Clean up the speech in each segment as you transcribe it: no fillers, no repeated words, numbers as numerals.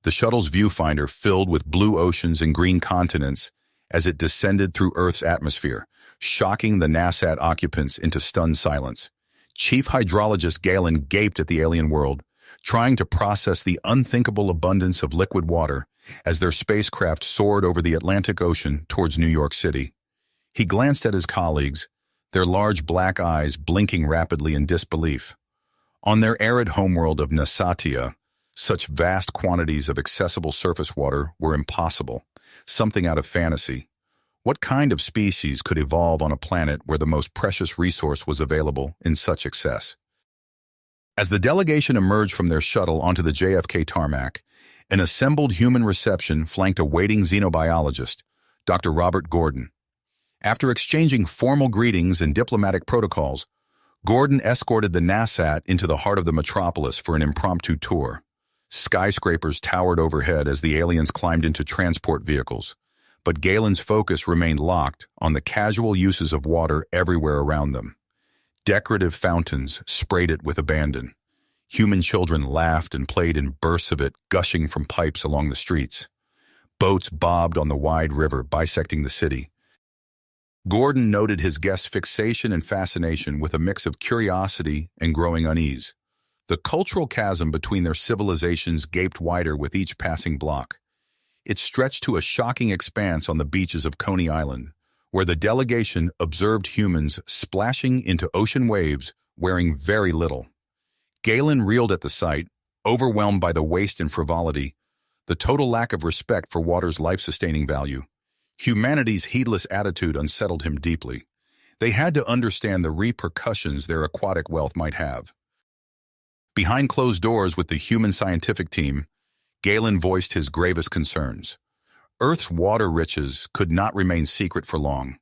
the shuttle's viewfinder filled with blue oceans and green continents as it descended through Earth's atmosphere, shocking the NASAT occupants into stunned silence. Chief Hydrologist Galen gaped at the alien world, trying to process the unthinkable abundance of liquid water as their spacecraft soared over the Atlantic Ocean towards New York City. He glanced at his colleagues, their large black eyes blinking rapidly in disbelief. On their arid homeworld of Nasatia, such vast quantities of accessible surface water were impossible, something out of fantasy. What kind of species could evolve on a planet where the most precious resource was available in such excess? As the delegation emerged from their shuttle onto the JFK tarmac, an assembled human reception flanked a waiting xenobiologist, Dr. Robert Gordon. After exchanging formal greetings and diplomatic protocols, Gordon escorted the NASAT into the heart of the metropolis for an impromptu tour. Skyscrapers towered overhead as the aliens climbed into transport vehicles, but Galen's focus remained locked on the casual uses of water everywhere around them. Decorative fountains sprayed it with abandon. Human children laughed and played in bursts of it gushing from pipes along the streets. Boats bobbed on the wide river bisecting the city. Gordon noted his guests' fixation and fascination with a mix of curiosity and growing unease. The cultural chasm between their civilizations gaped wider with each passing block. It stretched to a shocking expanse on the beaches of Coney Island, where the delegation observed humans splashing into ocean waves wearing very little. Galen reeled at the sight, overwhelmed by the waste and frivolity, the total lack of respect for water's life-sustaining value. Humanity's heedless attitude unsettled him deeply. They had to understand the repercussions their aquatic wealth might have. Behind closed doors with the human scientific team, Galen voiced his gravest concerns. Earth's water riches could not remain secret for long.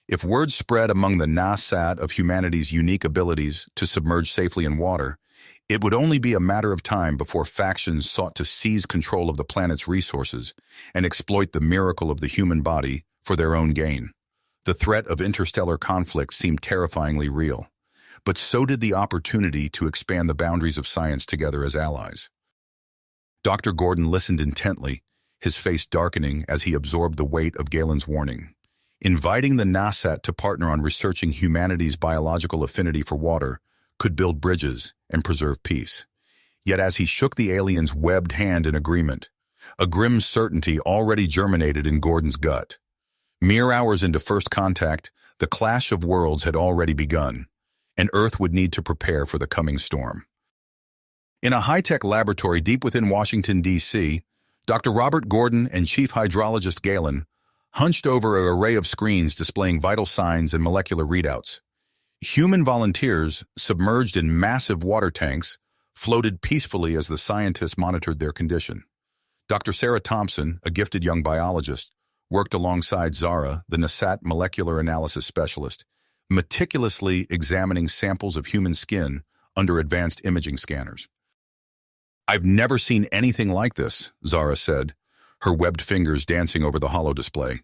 If word spread among the NASAT of humanity's unique abilities to submerge safely in water, it would only be a matter of time before factions sought to seize control of the planet's resources and exploit the miracle of the human body for their own gain. The threat of interstellar conflict seemed terrifyingly real, but so did the opportunity to expand the boundaries of science together as allies. Dr. Gordon listened intently, his face darkening as he absorbed the weight of Galen's warning. Inviting the NASAT to partner on researching humanity's biological affinity for water could build bridges and preserve peace. Yet as he shook the alien's webbed hand in agreement, a grim certainty already germinated in Gordon's gut. Mere hours into first contact, the clash of worlds had already begun, and Earth would need to prepare for the coming storm. In a high-tech laboratory deep within Washington, D.C., Dr. Robert Gordon and Chief Hydrologist Galen hunched over an array of screens displaying vital signs and molecular readouts. Human volunteers, submerged in massive water tanks, floated peacefully as the scientists monitored their condition. Dr. Sarah Thompson, a gifted young biologist, worked alongside Zara, the NASAT molecular analysis specialist, meticulously examining samples of human skin under advanced imaging scanners. "I've never seen anything like this," Zara said, her webbed fingers dancing over the hollow display.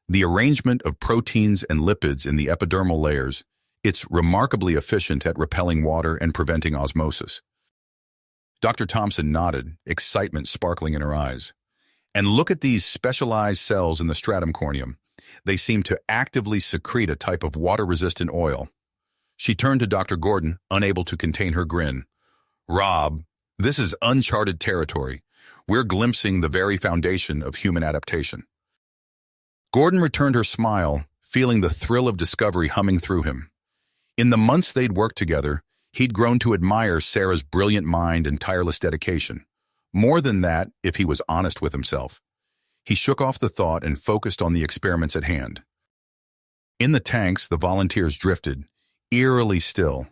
"The arrangement of proteins and lipids in the epidermal layers, it's remarkably efficient at repelling water and preventing osmosis." Dr. Thompson nodded, excitement sparkling in her eyes. "And look at these specialized cells in the stratum corneum. They seem to actively secrete a type of water-resistant oil." She turned to Dr. Gordon, unable to contain her grin. "Rob, this is uncharted territory. We're glimpsing the very foundation of human adaptation." Gordon returned her smile, feeling the thrill of discovery humming through him. In the months they'd worked together, he'd grown to admire Sarah's brilliant mind and tireless dedication. More than that, if he was honest with himself. He shook off the thought and focused on the experiments at hand. In the tanks, the volunteers drifted, eerily still.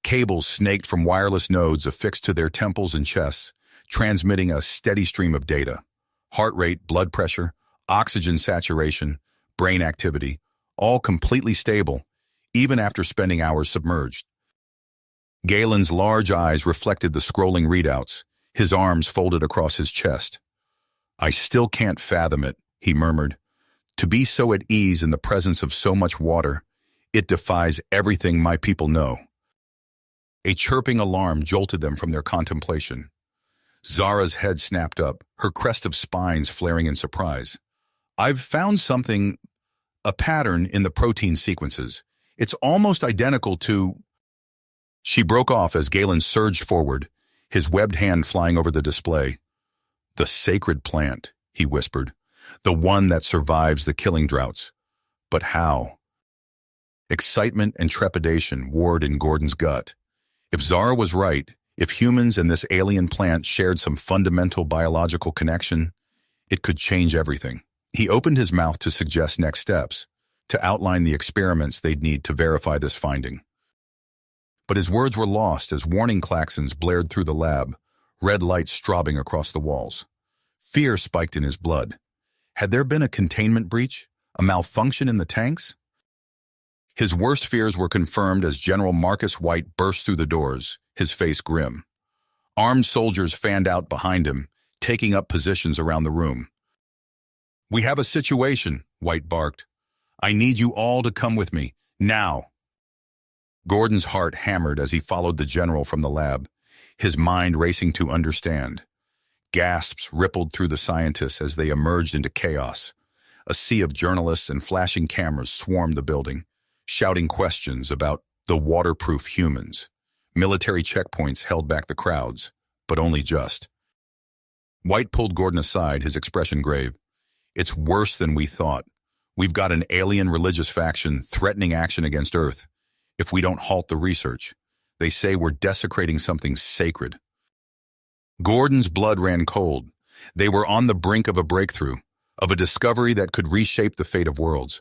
Cables snaked from wireless nodes affixed to their temples and chests, transmitting a steady stream of data. Heart rate, blood pressure, oxygen saturation, brain activity, all completely stable, even after spending hours submerged. Galen's large eyes reflected the scrolling readouts, his arms folded across his chest. "I still can't fathom it," he murmured. "To be so at ease in the presence of so much water, it defies everything my people know." A chirping alarm jolted them from their contemplation. Zara's head snapped up, her crest of spines flaring in surprise. I've found something, a pattern in the protein sequences. It's almost identical to... She broke off as Galen surged forward, his webbed hand flying over the display. The sacred plant, he whispered. The one that survives the killing droughts. But how? Excitement and trepidation warred in Gordon's gut. If Zara was right, if humans and this alien plant shared some fundamental biological connection, it could change everything. He opened his mouth to suggest next steps, to outline the experiments they'd need to verify this finding. But his words were lost as warning klaxons blared through the lab, red lights strobing across the walls. Fear spiked in his blood. Had there been a containment breach? A malfunction in the tanks? His worst fears were confirmed as General Marcus White burst through the doors, his face grim. Armed soldiers fanned out behind him, taking up positions around the room. "We have a situation," White barked. "I need you all to come with me, now." Gordon's heart hammered as he followed the general from the lab, his mind racing to understand. Gasps rippled through the scientists as they emerged into chaos. A sea of journalists and flashing cameras swarmed the building, shouting questions about the waterproof humans. Military checkpoints held back the crowds, but only just. White pulled Gordon aside, his expression grave. "It's worse than we thought. We've got an alien religious faction threatening action against Earth if we don't halt the research. They say we're desecrating something sacred." Gordon's blood ran cold. They were on the brink of a breakthrough, of a discovery that could reshape the fate of worlds.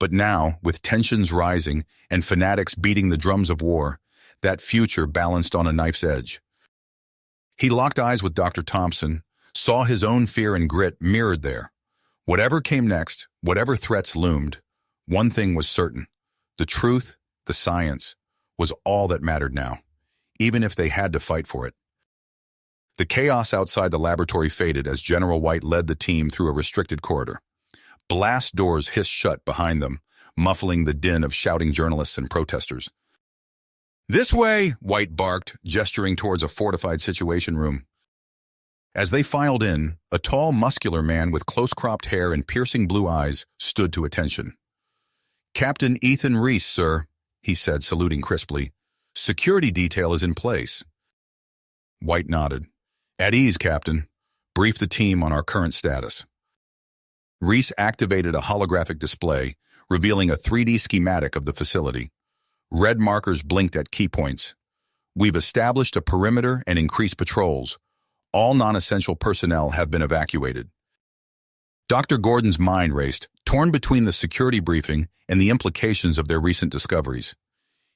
But now, with tensions rising and fanatics beating the drums of war, that future balanced on a knife's edge. He locked eyes with Dr. Thompson, saw his own fear and grit mirrored there. Whatever came next, whatever threats loomed, one thing was certain. The truth, the science, was all that mattered now, even if they had to fight for it. The chaos outside the laboratory faded as General White led the team through a restricted corridor. Blast doors hissed shut behind them, muffling the din of shouting journalists and protesters. "This way," White barked, gesturing towards a fortified situation room. As they filed in, a tall, muscular man with close-cropped hair and piercing blue eyes stood to attention. "Captain Ethan Reese, sir," he said, saluting crisply. "Security detail is in place." White nodded. "At ease, Captain. Brief the team on our current status." Reese activated a holographic display, revealing a 3D schematic of the facility. Red markers blinked at key points. "We've established a perimeter and increased patrols. All non-essential personnel have been evacuated." Dr. Gordon's mind raced, torn between the security briefing and the implications of their recent discoveries.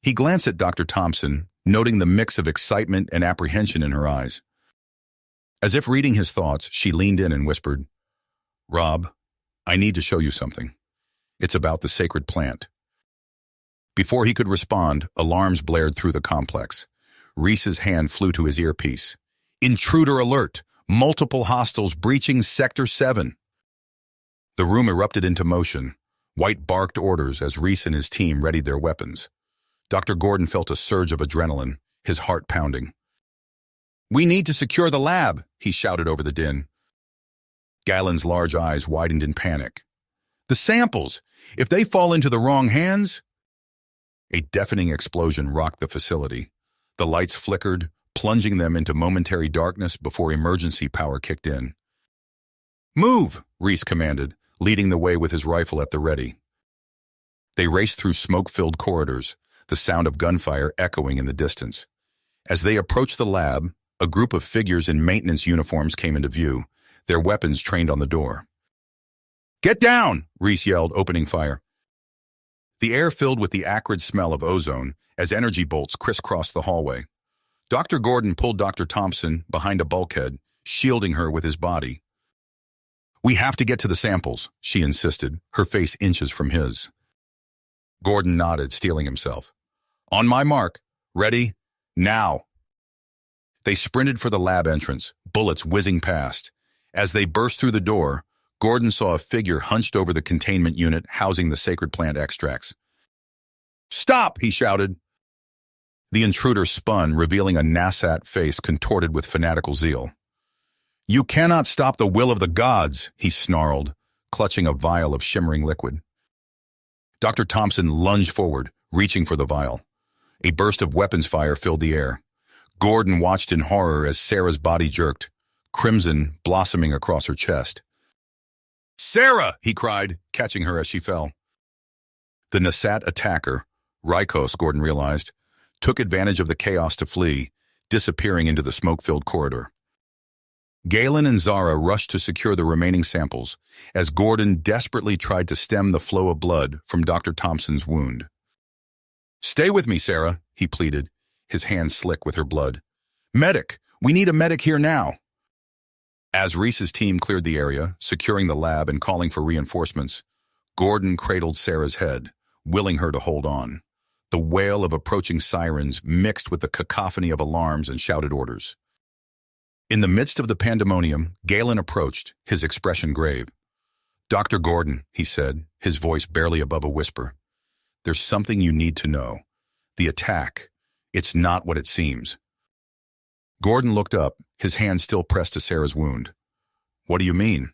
He glanced at Dr. Thompson, noting the mix of excitement and apprehension in her eyes. As if reading his thoughts, she leaned in and whispered, "Rob, I need to show you something. It's about the sacred plant." Before he could respond, alarms blared through the complex. Reese's hand flew to his earpiece. "Intruder alert! Multiple hostiles breaching Sector 7. The room erupted into motion. White barked orders as Reese and his team readied their weapons. Dr. Gordon felt a surge of adrenaline, his heart pounding. "We need to secure the lab," he shouted over the din. Galen's large eyes widened in panic. "The samples! If they fall into the wrong hands..." A deafening explosion rocked the facility. The lights flickered, plunging them into momentary darkness before emergency power kicked in. "Move!" Reese commanded, leading the way with his rifle at the ready. They raced through smoke-filled corridors, the sound of gunfire echoing in the distance. As they approached the lab, a group of figures in maintenance uniforms came into view, their weapons trained on the door. "Get down!" Reese yelled, opening fire. The air filled with the acrid smell of ozone as energy bolts crisscrossed the hallway. Dr. Gordon pulled Dr. Thompson behind a bulkhead, shielding her with his body. "We have to get to the samples," she insisted, her face inches from his. Gordon nodded, steeling himself. "On my mark. Ready? Now!" They sprinted for the lab entrance, bullets whizzing past. As they burst through the door, Gordon saw a figure hunched over the containment unit housing the sacred plant extracts. "Stop!" he shouted. The intruder spun, revealing a Nassat face contorted with fanatical zeal. You cannot stop the will of the gods, he snarled, clutching a vial of shimmering liquid. Dr. Thompson lunged forward, reaching for the vial. A burst of weapons fire filled the air. Gordon watched in horror as Sarah's body jerked, crimson blossoming across her chest. "Sarah!" he cried, catching her as she fell. The Nasat attacker, Rykos, Gordon realized, took advantage of the chaos to flee, disappearing into the smoke-filled corridor. Galen and Zara rushed to secure the remaining samples as Gordon desperately tried to stem the flow of blood from Dr. Thompson's wound. "Stay with me, Sarah," he pleaded, his hands slick with her blood. "Medic! We need a medic here now!" As Reese's team cleared the area, securing the lab and calling for reinforcements, Gordon cradled Sarah's head, willing her to hold on. The wail of approaching sirens mixed with the cacophony of alarms and shouted orders. In the midst of the pandemonium, Galen approached, his expression grave. "Dr. Gordon," he said, his voice barely above a whisper. "There's something you need to know. The attack, it's not what it seems." Gordon looked up, his hand still pressed to Sarah's wound. "What do you mean?"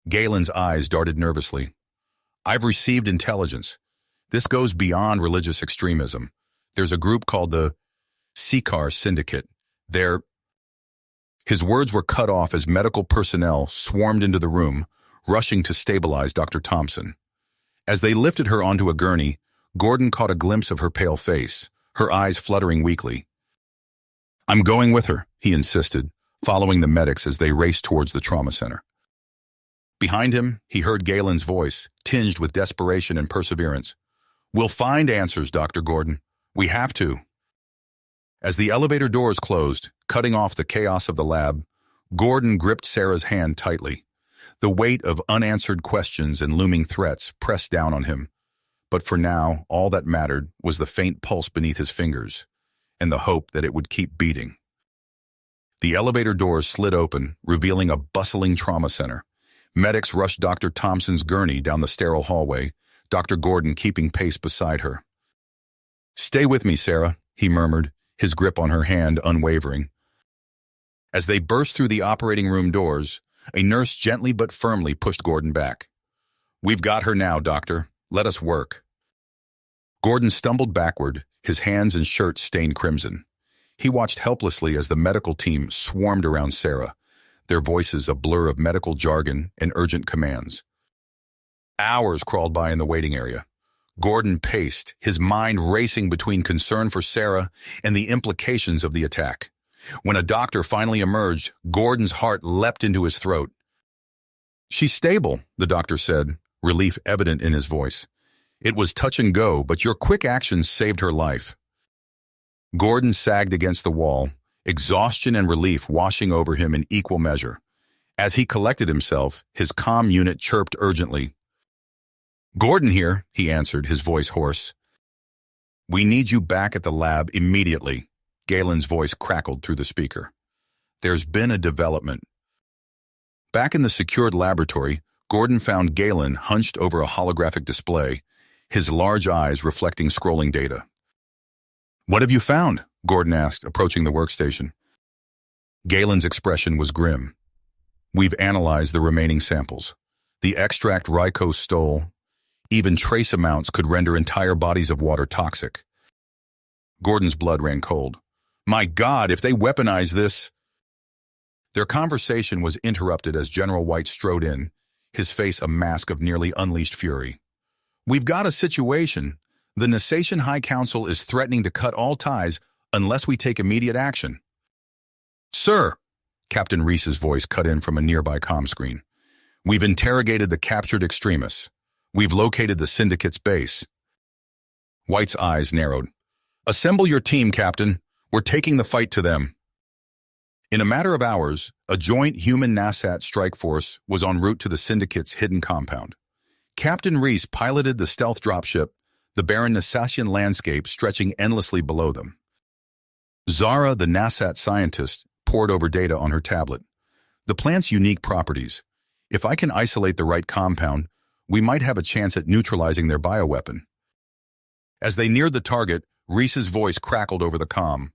Galen's eyes darted nervously. "I've received intelligence. This goes beyond religious extremism. There's a group called the HFY Syndicate. They're—" His words were cut off as medical personnel swarmed into the room, rushing to stabilize Dr. Thompson. As they lifted her onto a gurney, Gordon caught a glimpse of her pale face, her eyes fluttering weakly. "I'm going with her," he insisted, following the medics as they raced towards the trauma center. Behind him, he heard Galen's voice, tinged with desperation and perseverance. "We'll find answers, Dr. Gordon. We have to." As the elevator doors closed, cutting off the chaos of the lab, Gordon gripped Sarah's hand tightly. The weight of unanswered questions and looming threats pressed down on him. But for now, all that mattered was the faint pulse beneath his fingers, and the hope that it would keep beating. The elevator doors slid open, revealing a bustling trauma center. Medics rushed Dr. Thompson's gurney down the sterile hallway, Dr. Gordon keeping pace beside her. "Stay with me, Sarah," he murmured, his grip on her hand unwavering. As they burst through the operating room doors, a nurse gently but firmly pushed Gordon back. "We've got her now, doctor. Let us work." Gordon stumbled backward, his hands and shirt stained crimson. He watched helplessly as the medical team swarmed around Sarah, their voices a blur of medical jargon and urgent commands. Hours crawled by in the waiting area. Gordon paced, his mind racing between concern for Sarah and the implications of the attack. When a doctor finally emerged, Gordon's heart leapt into his throat. "She's stable," the doctor said, relief evident in his voice. "It was touch and go, but your quick actions saved her life." Gordon sagged against the wall, exhaustion and relief washing over him in equal measure. As he collected himself, his comm unit chirped urgently. "Gordon here," he answered, his voice hoarse. "We need you back at the lab immediately," Galen's voice crackled through the speaker. "There's been a development." Back in the secured laboratory, Gordon found Galen hunched over a holographic display, his large eyes reflecting scrolling data. "What have you found?" Gordon asked, approaching the workstation. Galen's expression was grim. "We've analyzed the remaining samples. The extract Rykos stole, even trace amounts could render entire bodies of water toxic." Gordon's blood ran cold. "My God, if they weaponize this—" Their conversation was interrupted as General White strode in, his face a mask of nearly unleashed fury. "We've got a situation. The Nasation High Council is threatening to cut all ties unless we take immediate action." "Sir," Captain Reese's voice cut in from a nearby comm screen. "We've interrogated the captured extremists. We've located the Syndicate's base." White's eyes narrowed. "Assemble your team, Captain. We're taking the fight to them." In a matter of hours, a joint human-Nasat strike force was en route to the Syndicate's hidden compound. Captain Reese piloted the stealth dropship, the barren Nasatian landscape stretching endlessly below them. Zara, the Nasat scientist, pored over data on her tablet. "The plant's unique properties. If I can isolate the right compound, we might have a chance at neutralizing their bioweapon." As they neared the target, Reese's voice crackled over the comm.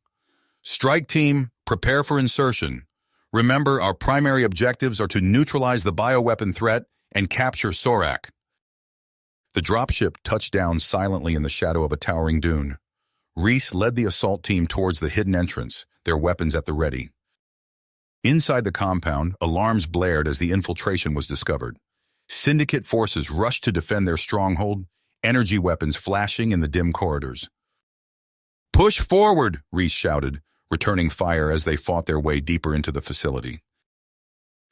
"Strike team, prepare for insertion. Remember, our primary objectives are to neutralize the bioweapon threat and capture Sorak. The dropship touched down silently in the shadow of a towering dune. Reese led the assault team towards the hidden entrance, their weapons at the ready. Inside the compound, alarms blared as the infiltration was discovered. Syndicate forces rushed to defend their stronghold, energy weapons flashing in the dim corridors. "Push forward!" Reese shouted, returning fire as they fought their way deeper into the facility.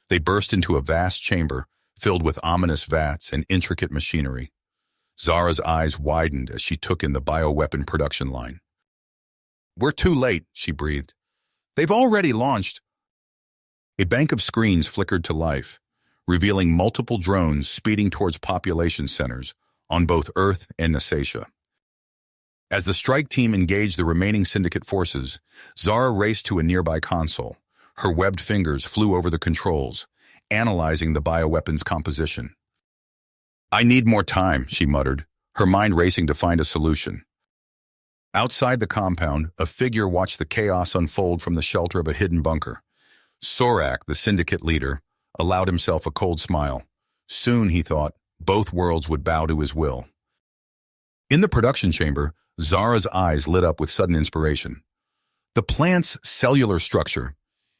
They burst into a vast chamber filled with ominous vats and intricate machinery. Zara's eyes widened as she took in the bioweapon production line. "We're too late," she breathed. "They've already launched." A bank of screens flickered to life, revealing multiple drones speeding towards population centers on both Earth and Nasatia. As the strike team engaged the remaining Syndicate forces, Zara raced to a nearby console. Her webbed fingers flew over the controls, analyzing the bioweapon's composition. "I need more time," she muttered, her mind racing to find a solution. Outside the compound, a figure watched the chaos unfold from the shelter of a hidden bunker. Sorak, the Syndicate leader, allowed himself a cold smile. Soon, he thought, both worlds would bow to his will. In the production chamber, Zara's eyes lit up with sudden inspiration. "The plant's cellular structure.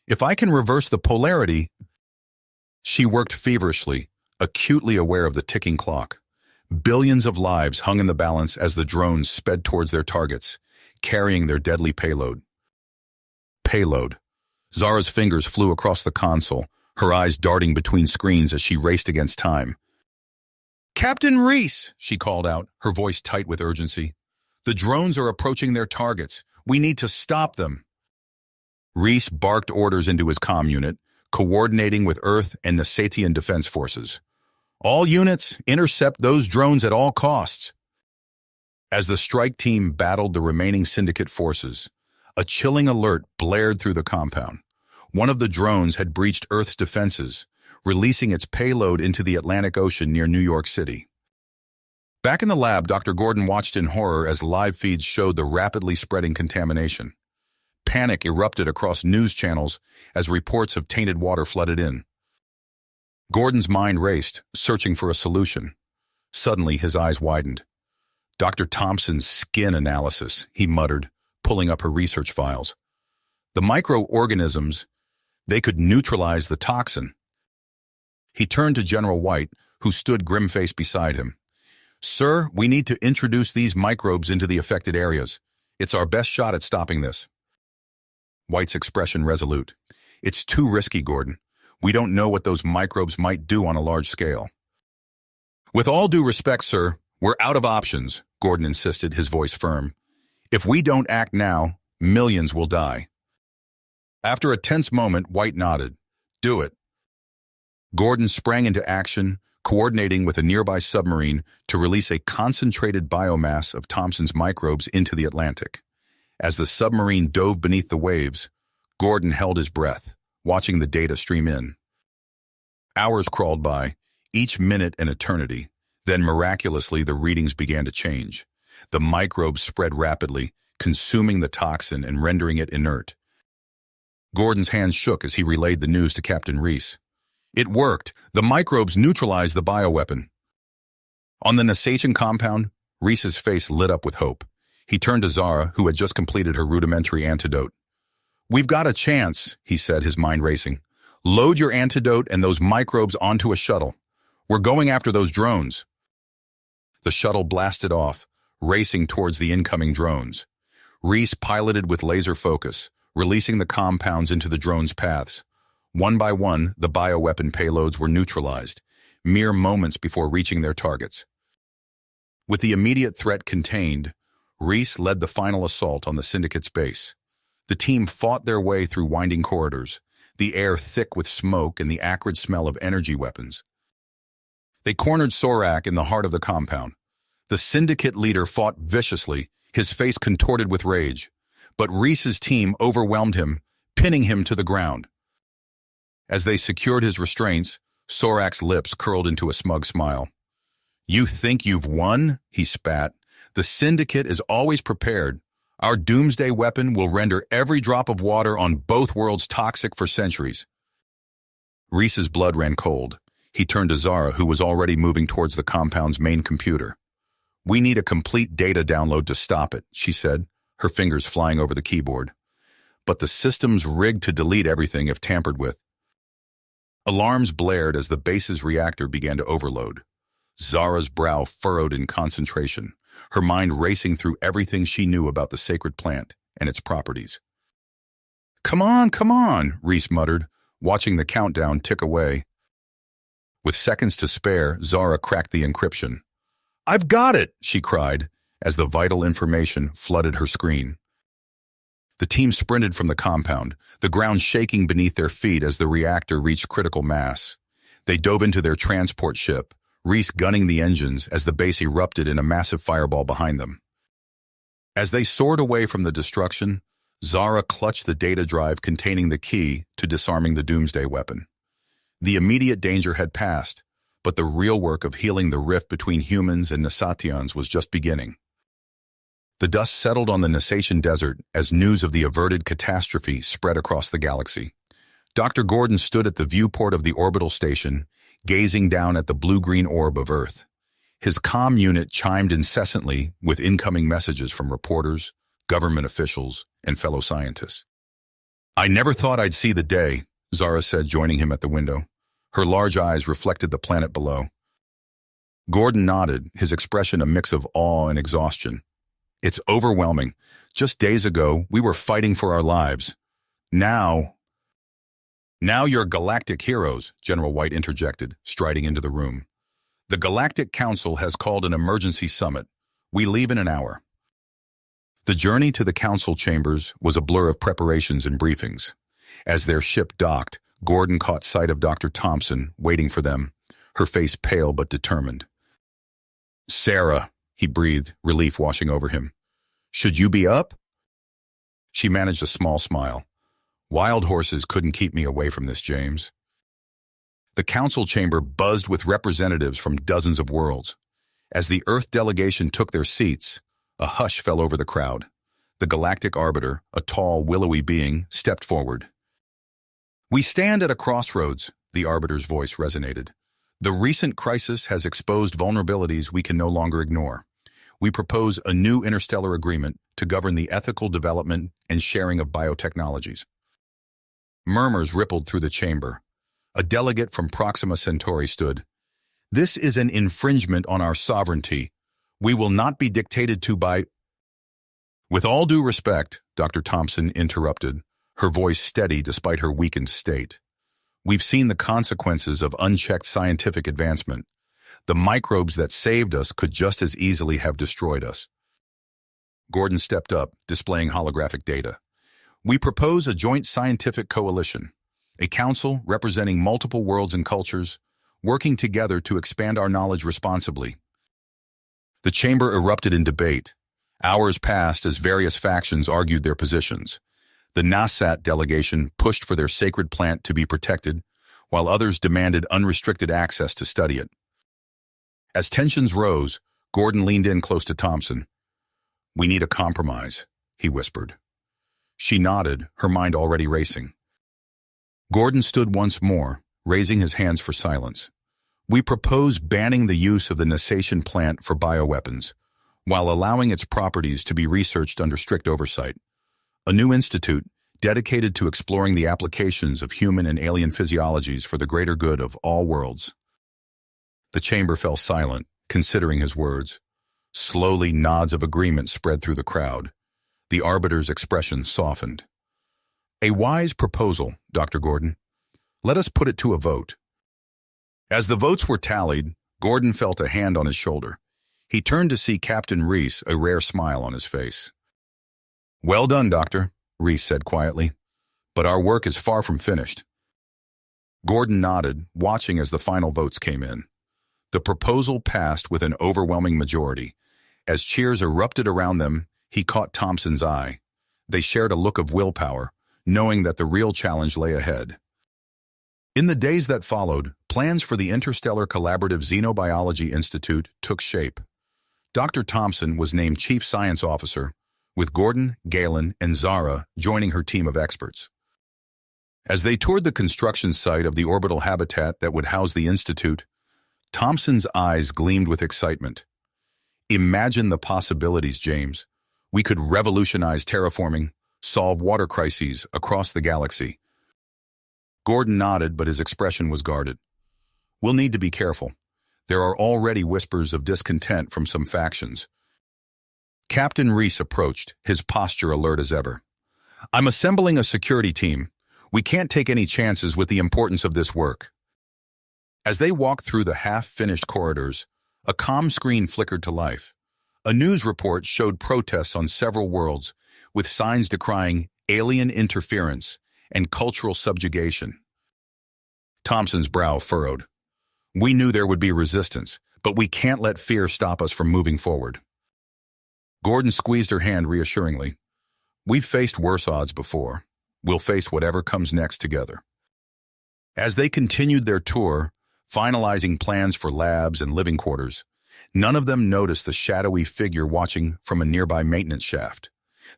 If I can reverse the polarity..." She worked feverishly, acutely aware of the ticking clock. Billions of lives hung in the balance as the drones sped towards their targets, carrying their deadly payload. Payload. Zara's fingers flew across the console, her eyes darting between screens as she raced against time. "Captain Reese," she called out, her voice tight with urgency. "The drones are approaching their targets. We need to stop them." Reese barked orders into his comm unit, coordinating with Earth and Nasatian defense forces. "All units, intercept those drones at all costs." As the strike team battled the remaining Syndicate forces, a chilling alert blared through the compound. One of the drones had breached Earth's defenses, releasing its payload into the Atlantic Ocean near New York City. Back in the lab, Dr. Gordon watched in horror as live feeds showed the rapidly spreading contamination. Panic erupted across news channels as reports of tainted water flooded in. Gordon's mind raced, searching for a solution. Suddenly, his eyes widened. "Dr. Thompson's skin analysis," he muttered, pulling up her research files. "The microorganisms, they could neutralize the toxin." He turned to General White, who stood grim-faced beside him. "Sir, we need to introduce these microbes into the affected areas. It's our best shot at stopping this." White's expression resolute. "It's too risky, Gordon. We don't know what those microbes might do on a large scale." "With all due respect, sir, we're out of options," Gordon insisted, his voice firm. "If we don't act now, millions will die." After a tense moment, White nodded. "Do it." Gordon sprang into action, coordinating with a nearby submarine to release a concentrated biomass of Thompson's microbes into the Atlantic. As the submarine dove beneath the waves, Gordon held his breath, watching the data stream in. Hours crawled by, each minute an eternity. Then miraculously the readings began to change. The microbes spread rapidly, consuming the toxin and rendering it inert. Gordon's hands shook as he relayed the news to Captain Reese. "It worked. The microbes neutralized the bioweapon." On the Nasatian compound, Reese's face lit up with hope. He turned to Zara, who had just completed her rudimentary antidote. "We've got a chance," he said, his mind racing. "Load your antidote and those microbes onto a shuttle. We're going after those drones." The shuttle blasted off, racing towards the incoming drones. Reese piloted with laser focus, releasing the compounds into the drones' paths. One by one, the bioweapon payloads were neutralized, mere moments before reaching their targets. With the immediate threat contained, Reese led the final assault on the Syndicate's base. The team fought their way through winding corridors, the air thick with smoke and the acrid smell of energy weapons. They cornered Sorak in the heart of the compound. The Syndicate leader fought viciously, his face contorted with rage, but Reese's team overwhelmed him, pinning him to the ground. As they secured his restraints, Sorak's lips curled into a smug smile. "You think you've won?" he spat. "The Syndicate is always prepared. Our doomsday weapon will render every drop of water on both worlds toxic for centuries." Reese's blood ran cold. He turned to Zara, who was already moving towards the compound's main computer. "We need a complete data download to stop it," she said, her fingers flying over the keyboard. "But the system's rigged to delete everything if tampered with." Alarms blared as the base's reactor began to overload. Zara's brow furrowed in concentration, her mind racing through everything she knew about the sacred plant and its properties. Come on," Reese muttered, watching the countdown tick away. With seconds to spare, Zara cracked the encryption. "I've got it," she cried, as the vital information flooded her screen. The team sprinted from the compound, the ground shaking beneath their feet as the reactor reached critical mass. They dove into their transport ship, Reese gunning the engines as the base erupted in a massive fireball behind them. As they soared away from the destruction, Zara clutched the data drive containing the key to disarming the doomsday weapon. The immediate danger had passed, but the real work of healing the rift between humans and Nasatians was just beginning. The dust settled on the Nasatian desert as news of the averted catastrophe spread across the galaxy. Dr. Gordon stood at the viewport of the orbital station, gazing down at the blue-green orb of Earth. His comm unit chimed incessantly with incoming messages from reporters, government officials, and fellow scientists. "I never thought I'd see the day," Zara said, joining him at the window. Her large eyes reflected the planet below. Gordon nodded, his expression a mix of awe and exhaustion. "It's overwhelming. Just days ago, we were fighting for our lives. Now you're galactic heroes," General White interjected, striding into the room. "The Galactic Council has called an emergency summit. We leave in an hour." The journey to the council chambers was a blur of preparations and briefings. As their ship docked, Gordon caught sight of Dr. Thompson waiting for them, her face pale but determined. "Sarah," he breathed, relief washing over him. "Should you be up?" She managed a small smile. "Wild horses couldn't keep me away from this, James." The council chamber buzzed with representatives from dozens of worlds. As the Earth delegation took their seats, a hush fell over the crowd. The galactic arbiter, a tall, willowy being, stepped forward. "We stand at a crossroads," the arbiter's voice resonated. "The recent crisis has exposed vulnerabilities we can no longer ignore. We propose a new interstellar agreement to govern the ethical development and sharing of biotechnologies." Murmurs rippled through the chamber. A delegate from Proxima Centauri stood. "This is an infringement on our sovereignty. We will not be dictated to by—" "With all due respect," Dr. Thompson interrupted, her voice steady despite her weakened state. "We've seen the consequences of unchecked scientific advancement. The microbes that saved us could just as easily have destroyed us." Gordon stepped up, displaying holographic data. "We propose a joint scientific coalition, a council representing multiple worlds and cultures, working together to expand our knowledge responsibly." The chamber erupted in debate. Hours passed as various factions argued their positions. The Nasat delegation pushed for their sacred plant to be protected, while others demanded unrestricted access to study it. As tensions rose, Gordon leaned in close to Thompson. "We need a compromise," he whispered. She nodded, her mind already racing. Gordon stood once more, raising his hands for silence. "We propose banning the use of the Nasatian plant for bioweapons, while allowing its properties to be researched under strict oversight. A new institute dedicated to exploring the applications of human and alien physiologies for the greater good of all worlds." The chamber fell silent, considering his words. Slowly, nods of agreement spread through the crowd. The arbiter's expression softened. "A wise proposal, Dr. Gordon. Let us put it to a vote." As the votes were tallied, Gordon felt a hand on his shoulder. He turned to see Captain Reese, a rare smile on his face. "Well done, Doctor," Reese said quietly. "But our work is far from finished." Gordon nodded, watching as the final votes came in. The proposal passed with an overwhelming majority. As cheers erupted around them, he caught Thompson's eye. They shared a look of willpower, knowing that the real challenge lay ahead. In the days that followed, plans for the Interstellar Collaborative Xenobiology Institute took shape. Dr. Thompson was named Chief Science Officer, with Gordon, Galen, and Zara joining her team of experts. As they toured the construction site of the orbital habitat that would house the Institute, Thompson's eyes gleamed with excitement. Imagine the possibilities, James. We could revolutionize terraforming, solve water crises across the galaxy. Gordon nodded, but his expression was guarded. We'll need to be careful. There are already whispers of discontent from some factions. Captain Reese approached, his posture alert as ever. I'm assembling a security team. We can't take any chances with the importance of this work. As they walked through the half-finished corridors, a comm screen flickered to life. A news report showed protests on several worlds, with signs decrying alien interference and cultural subjugation. Thompson's brow furrowed. We knew there would be resistance, but we can't let fear stop us from moving forward. Gordon squeezed her hand reassuringly. We've faced worse odds before. We'll face whatever comes next together. As they continued their tour, finalizing plans for labs and living quarters, none of them noticed the shadowy figure watching from a nearby maintenance shaft.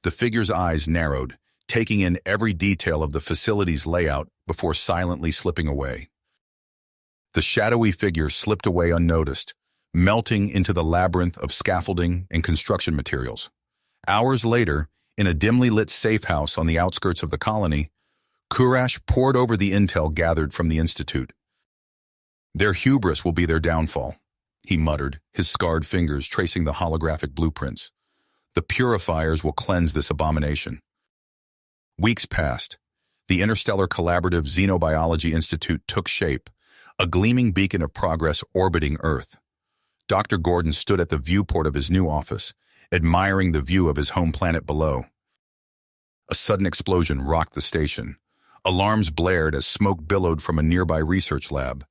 The figure's eyes narrowed, taking in every detail of the facility's layout before silently slipping away. The shadowy figure slipped away unnoticed, melting into the labyrinth of scaffolding and construction materials. Hours later, in a dimly lit safe house on the outskirts of the colony, Kurash pored over the intel gathered from the Institute. Their hubris will be their downfall, he muttered, his scarred fingers tracing the holographic blueprints. The purifiers will cleanse this abomination. Weeks passed. The Interstellar Collaborative Xenobiology Institute took shape, a gleaming beacon of progress orbiting Earth. Dr. Gordon stood at the viewport of his new office, admiring the view of his home planet below. A sudden explosion rocked the station. Alarms blared as smoke billowed from a nearby research lab.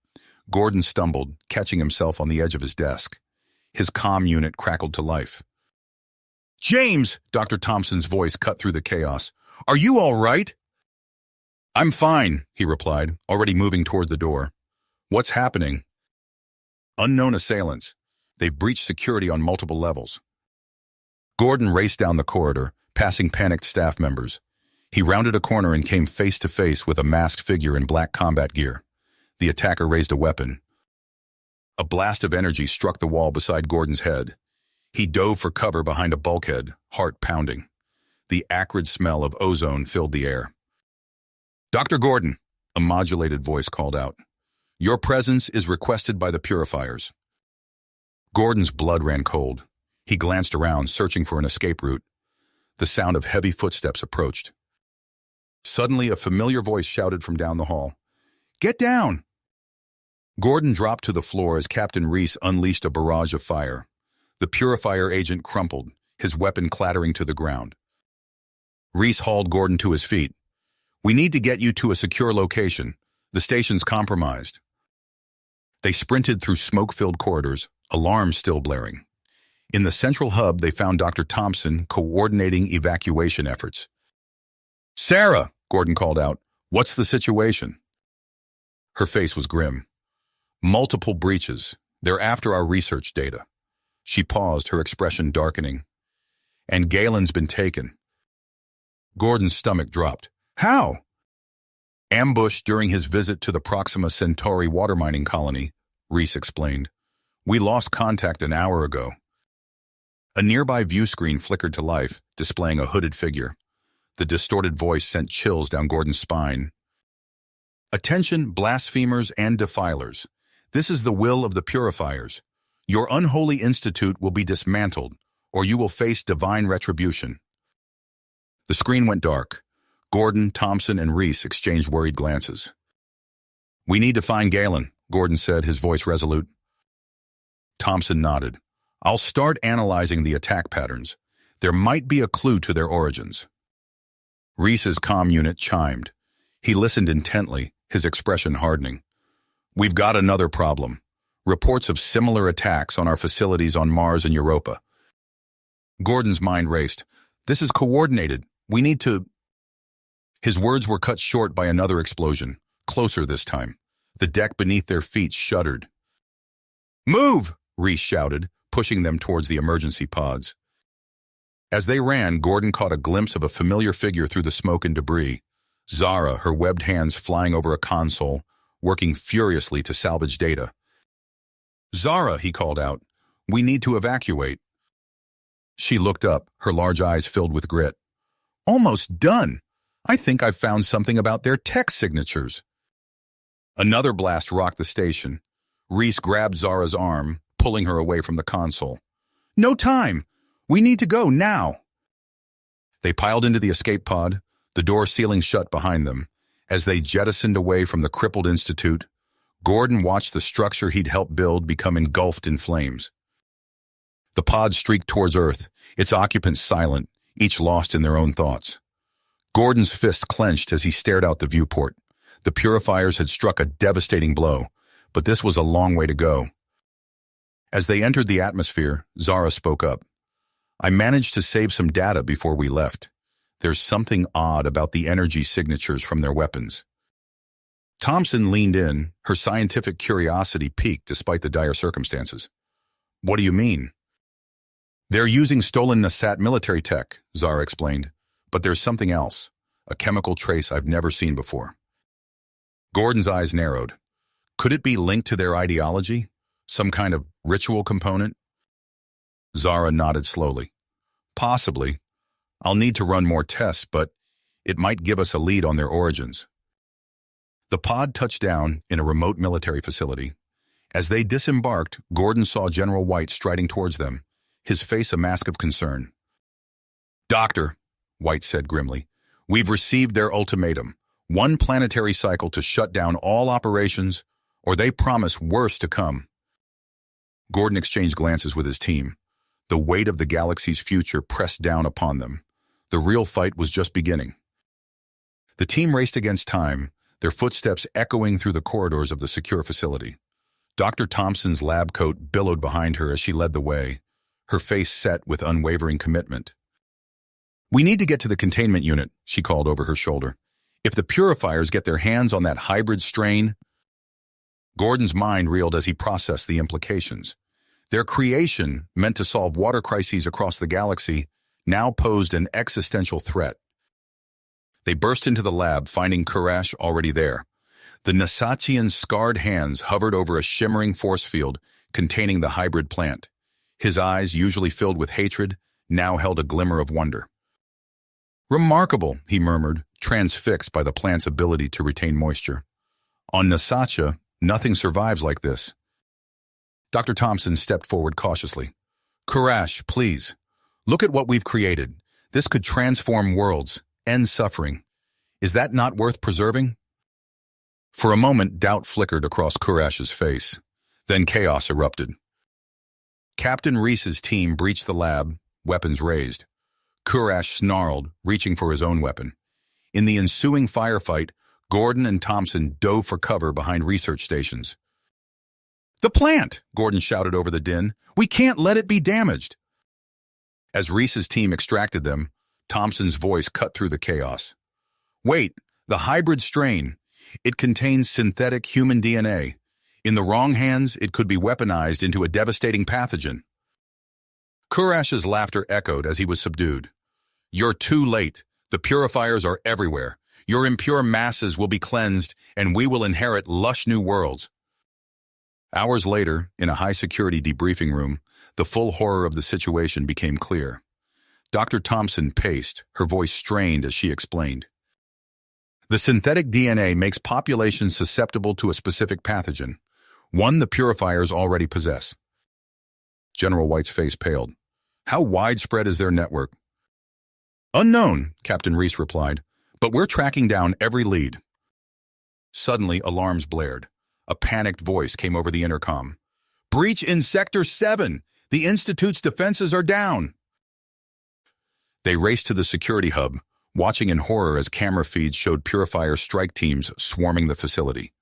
Gordon stumbled, catching himself on the edge of his desk. His comm unit crackled to life. James! Dr. Thompson's voice cut through the chaos. Are you all right? I'm fine, he replied, already moving toward the door. What's happening? Unknown assailants. They've breached security on multiple levels. Gordon raced down the corridor, passing panicked staff members. He rounded a corner and came face to face with a masked figure in black combat gear. The attacker raised a weapon. A blast of energy struck the wall beside Gordon's head. He dove for cover behind a bulkhead, heart pounding. The acrid smell of ozone filled the air. Dr. Gordon, a modulated voice called out. Your presence is requested by the purifiers. Gordon's blood ran cold. He glanced around, searching for an escape route. The sound of heavy footsteps approached. Suddenly, a familiar voice shouted from down the hall. Get down! Gordon dropped to the floor as Captain Reese unleashed a barrage of fire. The purifier agent crumpled, his weapon clattering to the ground. Reese hauled Gordon to his feet. We need to get you to a secure location. The station's compromised. They sprinted through smoke-filled corridors, alarms still blaring. In the central hub, they found Dr. Thompson coordinating evacuation efforts. Sarah, Gordon called out, what's the situation? Her face was grim. Multiple breaches. They're after our research data. She paused, her expression darkening. And Galen's been taken. Gordon's stomach dropped. How? Ambushed during his visit to the Proxima Centauri water mining colony, Reese explained. We lost contact an hour ago. A nearby view screen flickered to life, displaying a hooded figure. The distorted voice sent chills down Gordon's spine. Attention, blasphemers and defilers. This is the will of the purifiers. Your unholy institute will be dismantled, or you will face divine retribution. The screen went dark. Gordon, Thompson, and Reese exchanged worried glances. We need to find Galen, Gordon said, his voice resolute. Thompson nodded. I'll start analyzing the attack patterns. There might be a clue to their origins. Reese's comm unit chimed. He listened intently, his expression hardening. We've got another problem. Reports of similar attacks on our facilities on Mars and Europa. Gordon's mind raced. This is coordinated. We need to... His words were cut short by another explosion, closer this time. The deck beneath their feet shuddered. Move! Reese shouted, pushing them towards the emergency pods. As they ran, Gordon caught a glimpse of a familiar figure through the smoke and debris, Zara, her webbed hands flying over a console, working furiously to salvage data. "Zara," he called out, "we need to evacuate." She looked up, her large eyes filled with grit. "Almost done. I think I've found something about their tech signatures." Another blast rocked the station. Reese grabbed Zara's arm, pulling her away from the console. "No time! We need to go now!" They piled into the escape pod, the door sealing shut behind them. As they jettisoned away from the crippled institute, Gordon watched the structure he'd helped build become engulfed in flames. The pod streaked towards Earth, its occupants silent, each lost in their own thoughts. Gordon's fist clenched as he stared out the viewport. The purifiers had struck a devastating blow, but this was a long way to go. As they entered the atmosphere, Zara spoke up. "I managed to save some data before we left. There's something odd about the energy signatures from their weapons." Thompson leaned in, her scientific curiosity piqued despite the dire circumstances. "What do you mean?" "They're using stolen Nasat military tech," Zara explained. "But there's something else, a chemical trace I've never seen before." Gordon's eyes narrowed. Could it be linked to their ideology? Some kind of ritual component? Zara nodded slowly. "Possibly. I'll need to run more tests, but it might give us a lead on their origins." The pod touched down in a remote military facility. As they disembarked, Gordon saw General White striding towards them, his face a mask of concern. "Doctor," White said grimly, "we've received their ultimatum. One planetary cycle to shut down all operations, or they promise worse to come." Gordon exchanged glances with his team. The weight of the galaxy's future pressed down upon them. The real fight was just beginning. The team raced against time, their footsteps echoing through the corridors of the secure facility. Dr. Thompson's lab coat billowed behind her as she led the way, her face set with unwavering commitment. "We need to get to the containment unit," she called over her shoulder. "If the purifiers get their hands on that hybrid strain..." Gordon's mind reeled as he processed the implications. Their creation, meant to solve water crises across the galaxy, now posed an existential threat. They burst into the lab, finding Kurash already there. The Nasatian's scarred hands hovered over a shimmering force field containing the hybrid plant. His eyes, usually filled with hatred, now held a glimmer of wonder. "Remarkable," he murmured, transfixed by the plant's ability to retain moisture. "On Nasatia, nothing survives like this." Dr. Thompson stepped forward cautiously. "Kurash, please. Look at what we've created. This could transform worlds, end suffering. Is that not worth preserving?" For a moment, doubt flickered across Kurash's face. Then chaos erupted. Captain Reese's team breached the lab, weapons raised. Kurash snarled, reaching for his own weapon. In the ensuing firefight, Gordon and Thompson dove for cover behind research stations. "The plant!" Gordon shouted over the din. "We can't let it be damaged!" As Reese's team extracted them, Thompson's voice cut through the chaos. "Wait, the hybrid strain. It contains synthetic human DNA. In the wrong hands, it could be weaponized into a devastating pathogen." Kurash's laughter echoed as he was subdued. "You're too late. The purifiers are everywhere. Your impure masses will be cleansed, and we will inherit lush new worlds." Hours later, in a high-security debriefing room, the full horror of the situation became clear. Dr. Thompson paced, her voice strained as she explained. "The synthetic DNA makes populations susceptible to a specific pathogen, one the purifiers already possess." General White's face paled. "How widespread is their network?" "Unknown," Captain Reese replied, "but we're tracking down every lead." Suddenly, alarms blared. A panicked voice came over the intercom. "Breach in Sector 7! The Institute's defenses are down!" They raced to the security hub, watching in horror as camera feeds showed purifier strike teams swarming the facility.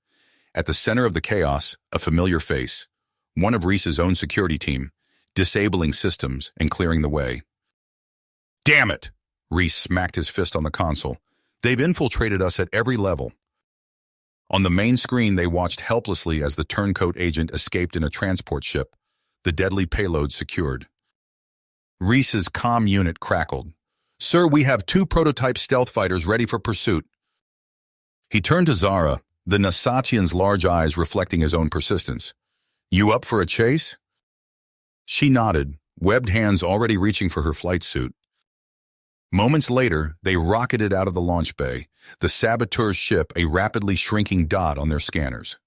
At the center of the chaos, a familiar face, one of Reese's own security team, disabling systems and clearing the way. "Damn it!" Reese smacked his fist on the console. "They've infiltrated us at every level." On the main screen, they watched helplessly as the turncoat agent escaped in a transport ship, the deadly payload secured. Reese's comm unit crackled. "Sir, we have 2 prototype stealth fighters ready for pursuit." He turned to Zara, the Nasatian's large eyes reflecting his own persistence. You up for a chase? She nodded, webbed hands already reaching for her flight suit. Moments later, they rocketed out of the launch bay, the saboteur's ship a rapidly shrinking dot on their scanners.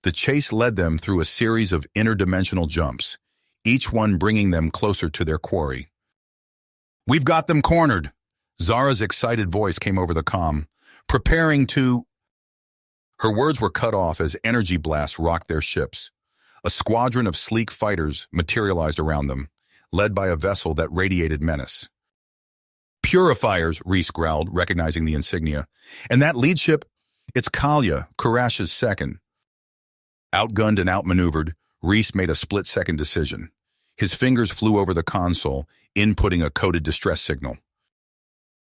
The chase led them through a series of interdimensional jumps, each one bringing them closer to their quarry. We've got them cornered. Zara's excited voice came over the comm, preparing to... Her words were cut off as energy blasts rocked their ships. A squadron of sleek fighters materialized around them, led by a vessel that radiated menace. Purifiers, Reese growled, recognizing the insignia. And that lead ship, it's Kalia, Karash's second. Outgunned and outmaneuvered, Reese made a split-second decision. His fingers flew over the console, inputting a coded distress signal.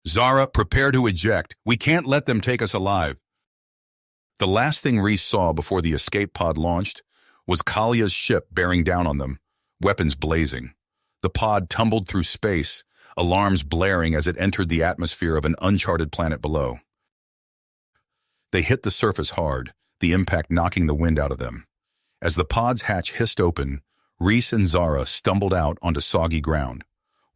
Zara, prepare to eject. We can't let them take us alive. The last thing Reese saw before the escape pod launched was Kalia's ship bearing down on them, weapons blazing. The pod tumbled through space, alarms blaring as it entered the atmosphere of an uncharted planet below. They hit the surface hard, the impact knocking the wind out of them. As the pod's hatch hissed open, Reese and Zara stumbled out onto soggy ground.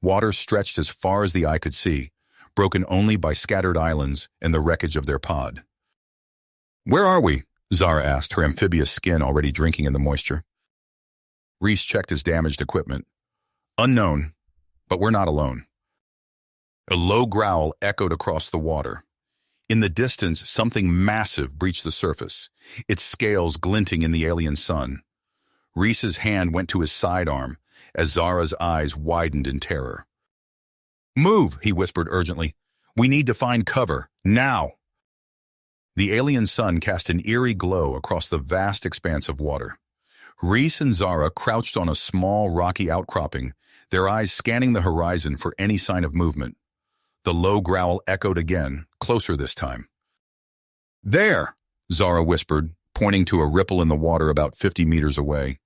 Water stretched as far as the eye could see, broken only by scattered islands and the wreckage of their pod. Where are we? Zara asked, her amphibious skin already drinking in the moisture. Reese checked his damaged equipment. Unknown, but we're not alone. A low growl echoed across the water. In the distance, something massive breached the surface, its scales glinting in the alien sun. Reese's hand went to his sidearm as Zara's eyes widened in terror. Move, he whispered urgently. We need to find cover, now. The alien sun cast an eerie glow across the vast expanse of water. Reese and Zara crouched on a small rocky outcropping, their eyes scanning the horizon for any sign of movement. The low growl echoed again, closer this time. There, Zara whispered, pointing to a ripple in the water about 50 meters away.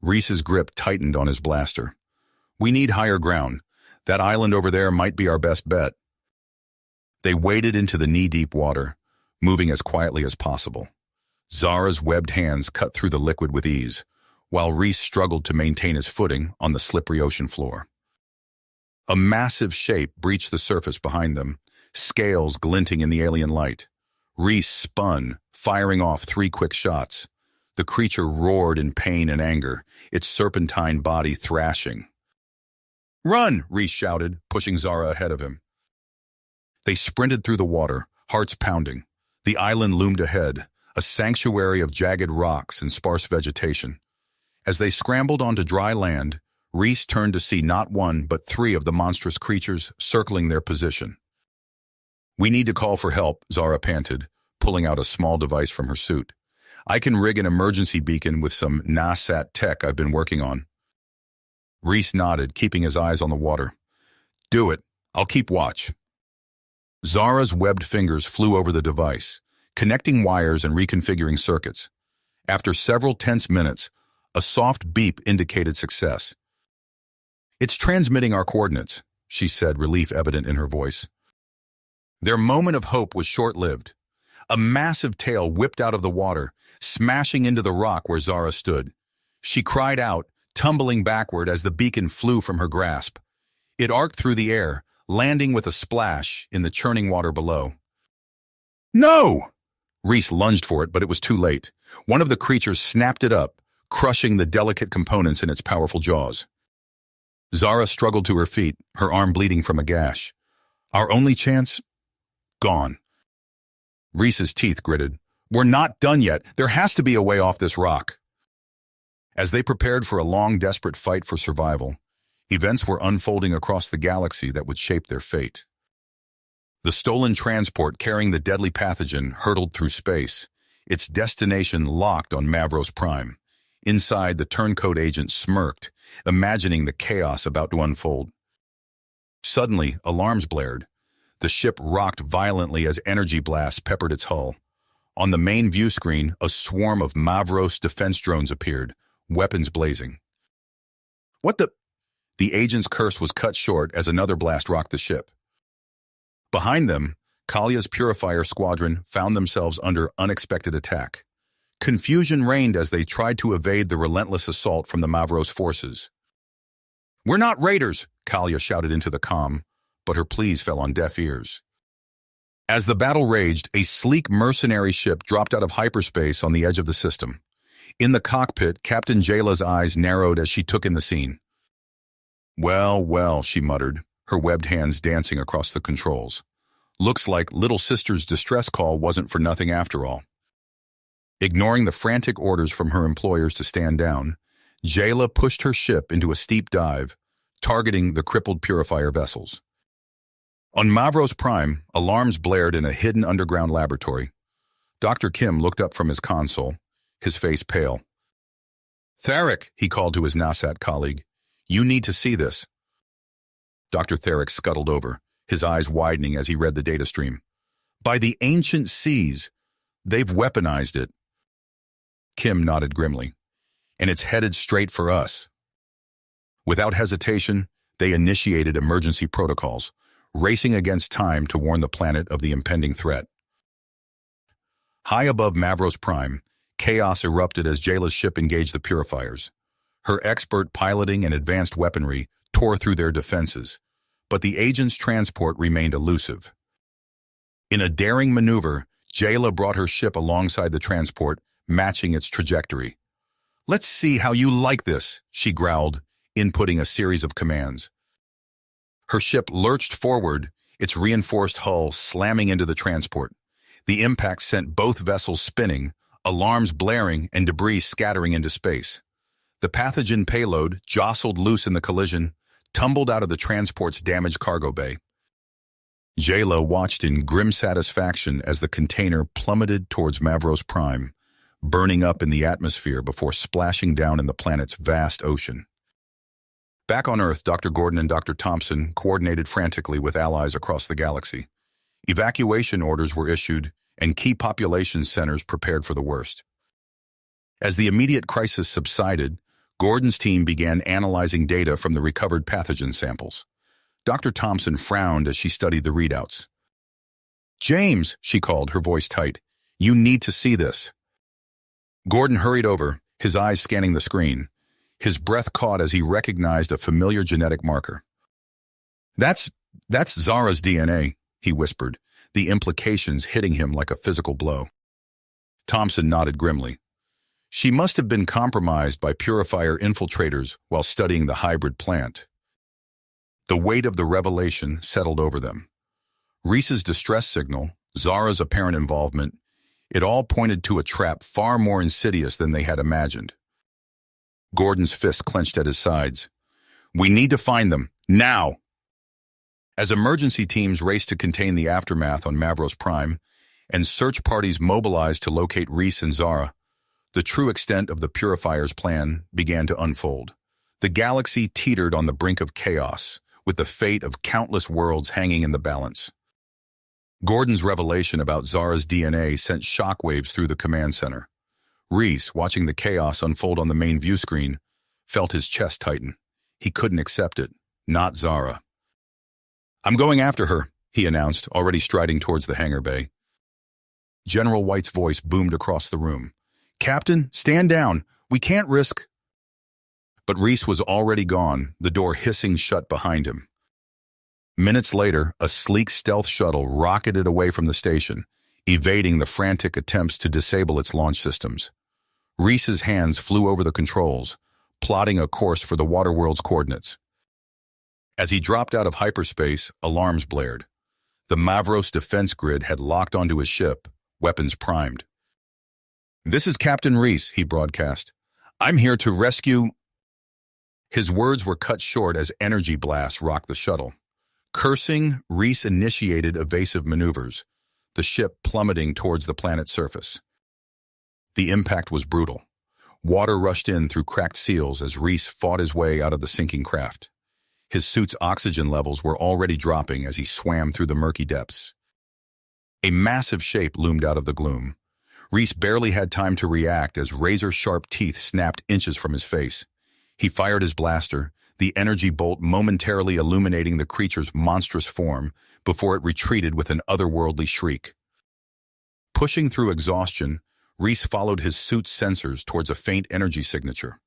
Reese's grip tightened on his blaster. We need higher ground. That island over there might be our best bet. They waded into the knee-deep water, moving as quietly as possible. Zara's webbed hands cut through the liquid with ease, while Reese struggled to maintain his footing on the slippery ocean floor. A massive shape breached the surface behind them, scales glinting in the alien light. Reese spun, firing off 3 quick shots. The creature roared in pain and anger, its serpentine body thrashing. Run, Reese shouted, pushing Zara ahead of him. They sprinted through the water, hearts pounding. The island loomed ahead, a sanctuary of jagged rocks and sparse vegetation. As they scrambled onto dry land, Reese turned to see not one but 3 of the monstrous creatures circling their position. We need to call for help, Zara panted, pulling out a small device from her suit. I can rig an emergency beacon with some NASAT tech I've been working on. Reese nodded, keeping his eyes on the water. Do it. I'll keep watch. Zara's webbed fingers flew over the device, connecting wires and reconfiguring circuits. After several tense minutes, a soft beep indicated success. It's transmitting our coordinates, she said, relief evident in her voice. Their moment of hope was short-lived. A massive tail whipped out of the water, smashing into the rock where Zara stood. She cried out, tumbling backward as the beacon flew from her grasp. It arced through the air, landing with a splash in the churning water below. No! Reese lunged for it, but it was too late. One of the creatures snapped it up, crushing the delicate components in its powerful jaws. Zara struggled to her feet, her arm bleeding from a gash. Our only chance? Gone. Reese's teeth gritted. We're not done yet. There has to be a way off this rock. As they prepared for a long, desperate fight for survival, events were unfolding across the galaxy that would shape their fate. The stolen transport carrying the deadly pathogen hurtled through space, its destination locked on Mavros Prime. Inside, the turncoat agent smirked, imagining the chaos about to unfold. Suddenly, alarms blared. The ship rocked violently as energy blasts peppered its hull. On the main view screen, a swarm of Mavros defense drones appeared, weapons blazing. What the? The agent's curse was cut short as another blast rocked the ship. Behind them, Kalia's Purifier Squadron found themselves under unexpected attack. Confusion reigned as they tried to evade the relentless assault from the Mavros forces. "We're not raiders," Kalia shouted into the comm, but her pleas fell on deaf ears. As the battle raged, a sleek mercenary ship dropped out of hyperspace on the edge of the system. In the cockpit, Captain Jayla's eyes narrowed as she took in the scene. "Well, well," she muttered, her webbed hands dancing across the controls. "Looks like Little Sister's distress call wasn't for nothing after all." Ignoring the frantic orders from her employers to stand down, Jayla pushed her ship into a steep dive, targeting the crippled Purifier vessels. On Mavros Prime, alarms blared in a hidden underground laboratory. Dr. Kim looked up from his console, his face pale. "Theric," he called to his Nasat colleague, "you need to see this." Dr. Theric scuttled over, his eyes widening as he read the data stream. "By the ancient seas, they've weaponized it." Kim nodded grimly. "And it's headed straight for us." Without hesitation, they initiated emergency protocols, racing against time to warn the planet of the impending threat. High above Mavros Prime, chaos erupted as Jayla's ship engaged the Purifiers. Her expert piloting and advanced weaponry tore through their defenses, but the agent's transport remained elusive. In a daring maneuver, Jayla brought her ship alongside the transport, matching its trajectory. "Let's see how you like this," she growled, inputting a series of commands. Her ship lurched forward, its reinforced hull slamming into the transport. The impact sent both vessels spinning, alarms blaring and debris scattering into space. The pathogen payload, jostled loose in the collision, tumbled out of the transport's damaged cargo bay. Jayla watched in grim satisfaction as the container plummeted towards Mavros Prime, burning up in the atmosphere before splashing down in the planet's vast ocean. Back on Earth, Dr. Gordon and Dr. Thompson coordinated frantically with allies across the galaxy. Evacuation orders were issued, and key population centers prepared for the worst. As the immediate crisis subsided, Gordon's team began analyzing data from the recovered pathogen samples. Dr. Thompson frowned as she studied the readouts. "James," she called, her voice tight, "you need to see this." Gordon hurried over, his eyes scanning the screen. His breath caught as he recognized a familiar genetic marker. That's Zara's DNA, he whispered, the implications hitting him like a physical blow. Thompson nodded grimly. She must have been compromised by Purifier infiltrators while studying the hybrid plant. The weight of the revelation settled over them. Reese's distress signal, Zara's apparent involvement, it all pointed to a trap far more insidious than they had imagined. Gordon's fist clenched at his sides. "We need to find them, now!" As emergency teams raced to contain the aftermath on Mavros Prime, and search parties mobilized to locate Reese and Zara, the true extent of the Purifier's plan began to unfold. The galaxy teetered on the brink of chaos, with the fate of countless worlds hanging in the balance. Gordon's revelation about Zara's DNA sent shockwaves through the command center. Reese, watching the chaos unfold on the main view screen, felt his chest tighten. He couldn't accept it. Not Zara. "I'm going after her," he announced, already striding towards the hangar bay. General White's voice boomed across the room. "Captain, stand down. We can't risk—" But Reese was already gone, the door hissing shut behind him. Minutes later, a sleek stealth shuttle rocketed away from the station, evading the frantic attempts to disable its launch systems. Reese's hands flew over the controls, plotting a course for the Waterworld's coordinates. As he dropped out of hyperspace, alarms blared. The Mavros defense grid had locked onto his ship, weapons primed. "This is Captain Reese," he broadcast. "I'm here to rescue—" His words were cut short as energy blasts rocked the shuttle. Cursing, Reese initiated evasive maneuvers, the ship plummeting towards the planet's surface. The impact was brutal. Water rushed in through cracked seals as Reese fought his way out of the sinking craft. His suit's oxygen levels were already dropping as he swam through the murky depths. A massive shape loomed out of the gloom. Reese barely had time to react as razor-sharp teeth snapped inches from his face. He fired his blaster, the energy bolt momentarily illuminating the creature's monstrous form before it retreated with an otherworldly shriek. Pushing through exhaustion, Reese followed his suit's sensors towards a faint energy signature.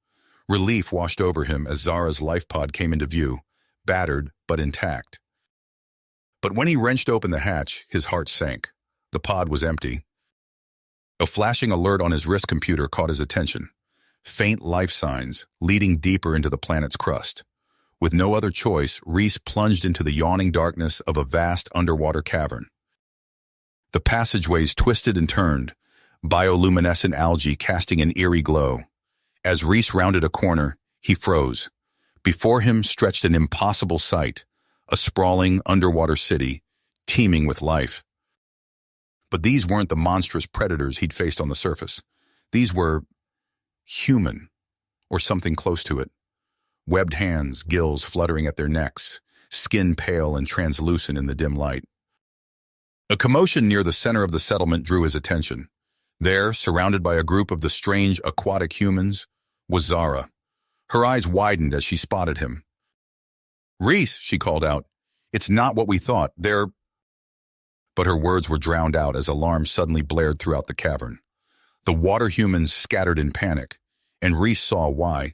Relief washed over him as Zara's life pod came into view, battered but intact. But when he wrenched open the hatch, his heart sank. The pod was empty. A flashing alert on his wrist computer caught his attention. Faint life signs, leading deeper into the planet's crust. With no other choice, Reese plunged into the yawning darkness of a vast underwater cavern. The passageways twisted and turned, bioluminescent algae casting an eerie glow. As Reese rounded a corner, he froze. Before him stretched an impossible sight, a sprawling underwater city, teeming with life. But these weren't the monstrous predators he'd faced on the surface. These were human, or something close to it. Webbed hands, gills fluttering at their necks, skin pale and translucent in the dim light. A commotion near the center of the settlement drew his attention. There, surrounded by a group of the strange aquatic humans, was Zara. Her eyes widened as she spotted him. "Reese," she called out, "it's not what we thought. They're—" But her words were drowned out as alarms suddenly blared throughout the cavern. The water humans scattered in panic, and Reese saw why.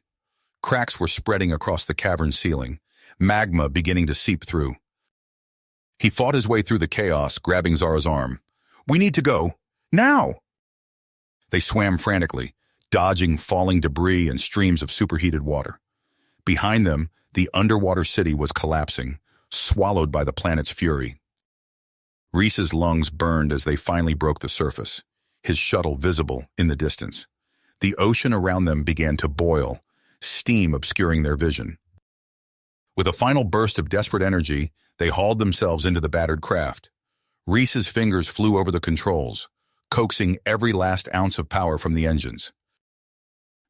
Cracks were spreading across the cavern ceiling, magma beginning to seep through. He fought his way through the chaos, grabbing Zara's arm. "We need to go. Now!" They swam frantically, dodging falling debris and streams of superheated water. Behind them, the underwater city was collapsing, swallowed by the planet's fury. Reese's lungs burned as they finally broke the surface, his shuttle visible in the distance. The ocean around them began to boil, steam obscuring their vision. With a final burst of desperate energy, they hauled themselves into the battered craft. Reese's fingers flew over the controls, coaxing every last ounce of power from the engines.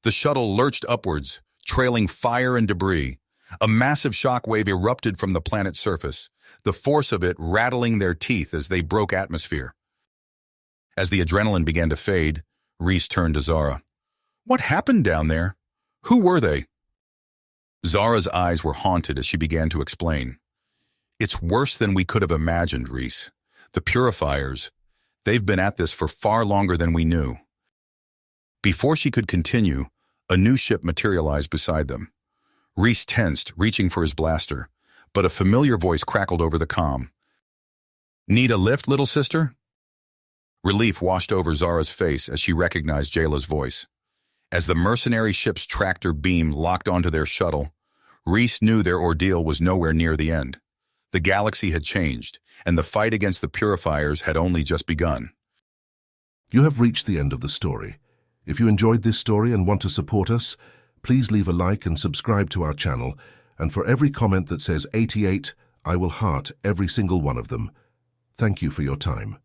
The shuttle lurched upwards, trailing fire and debris. A massive shockwave erupted from the planet's surface, the force of it rattling their teeth as they broke atmosphere. As the adrenaline began to fade, Reese turned to Zara. "What happened down there? Who were they?" Zara's eyes were haunted as she began to explain. "It's worse than we could have imagined, Reese. The purifiers, they've been at this for far longer than we knew." Before she could continue, a new ship materialized beside them. Reese tensed, reaching for his blaster, but a familiar voice crackled over the comm. "Need a lift, little sister?" Relief washed over Zara's face as she recognized Jayla's voice. As the mercenary ship's tractor beam locked onto their shuttle, Reese knew their ordeal was nowhere near the end. The galaxy had changed, and the fight against the purifiers had only just begun. You have reached the end of the story. If you enjoyed this story and want to support us, please leave a like and subscribe to our channel, and for every comment that says 88, I will heart every single one of them. Thank you for your time.